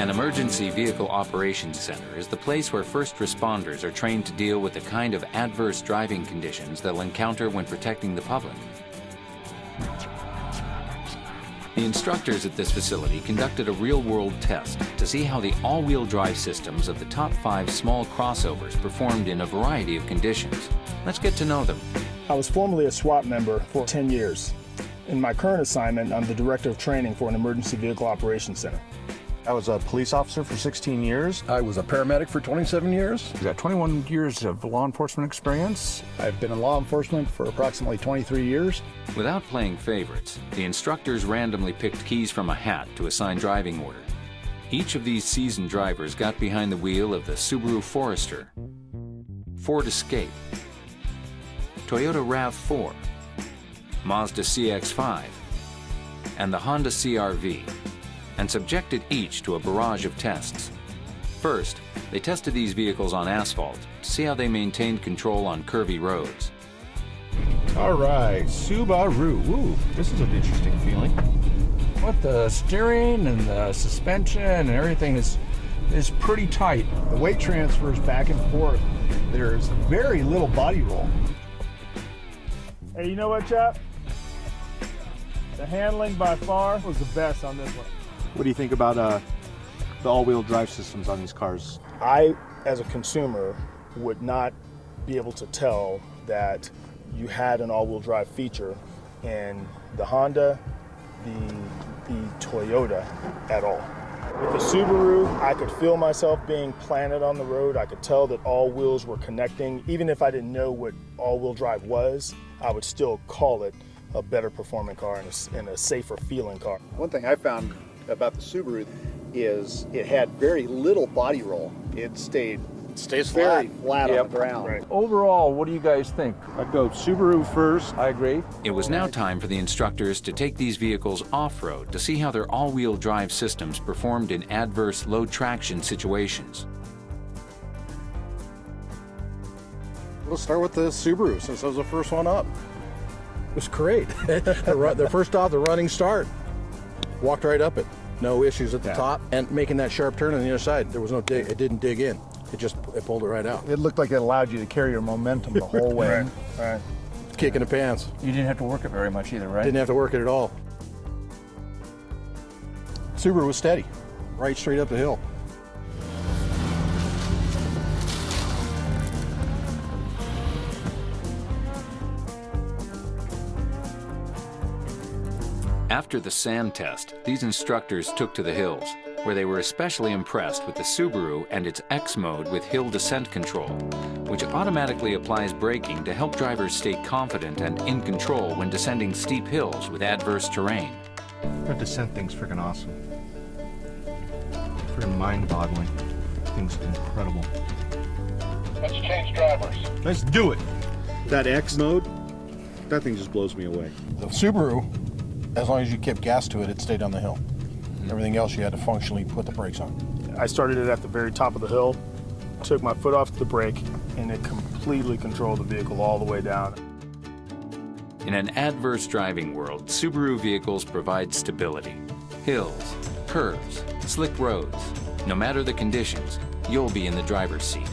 An emergency vehicle operations center is the place where first responders are trained to deal with the kind of adverse driving conditions they'll encounter when protecting the public. The instructors at this facility conducted a real-world test to see how the all-wheel drive systems of the top 5 small crossovers performed in a variety of conditions. Let's get to know them. I was formerly a SWAT member for 10 years. In my current assignment, I'm the Director of Training for an Emergency Vehicle Operations Center. I was a police officer for 16 years. I was a paramedic for 27 years. I've got 21 years of law enforcement experience. I've been in law enforcement for approximately 23 years. Without playing favorites, the instructors randomly picked keys from a hat to assign driving order. Each of these seasoned drivers got behind the wheel of the Subaru Forester, Ford Escape, Toyota RAV4, Mazda CX-5, and the Honda CR-V, and subjected each to a barrage of tests. First, they tested these vehicles on asphalt to see how they maintained control on curvy roads. All right, Subaru. Ooh, this is an interesting feeling. With the steering and the suspension and everything is pretty tight. The weight transfers back and forth. There's very little body roll. Hey, you know what, chap? The handling by far was the best on this one. What do you think about the all-wheel drive systems on these cars? I, as a consumer, would not be able to tell that you had an all-wheel drive feature in the Honda, the Toyota at all. With the Subaru, I could feel myself being planted on the road. I could tell that all wheels were connecting. Even if I didn't know what all-wheel drive was, I would still call it a better performing car and a safer feeling car. One thing I found about the Subaru is it had very little body roll. It stays very flat on the ground. Right. Overall, what do you guys think? I'd go Subaru first. I agree. It was now time for the instructors to take these vehicles off-road to see how their all-wheel drive systems performed in adverse low traction situations. Let's start with the Subaru since I was the first one up. It was great. The first off, the running start. Walked right up it. No issues at the top. And making that sharp turn on the other side, there was no dig. It didn't dig in. It pulled it right out. It looked like it allowed you to carry your momentum the whole way. Right. Kick in the pants. You didn't have to work it very much either, right? Didn't have to work it at all. Subaru was steady, right straight up the hill. After the sand test, these instructors took to the hills, where they were especially impressed with the Subaru and its X mode with hill descent control, which automatically applies braking to help drivers stay confident and in control when descending steep hills with adverse terrain. That descent thing's freaking awesome. Freaking mind-boggling. Thing's incredible. Let's change drivers. Let's do it. That X mode, that thing just blows me away. The Subaru, as long as you kept gas to it, it stayed on the hill. Everything else you had to functionally put the brakes on. I started it at the very top of the hill, took my foot off the brake, and it completely controlled the vehicle all the way down. In an adverse driving world, Subaru vehicles provide stability. Hills, curves, slick roads. No matter the conditions, you'll be in the driver's seat.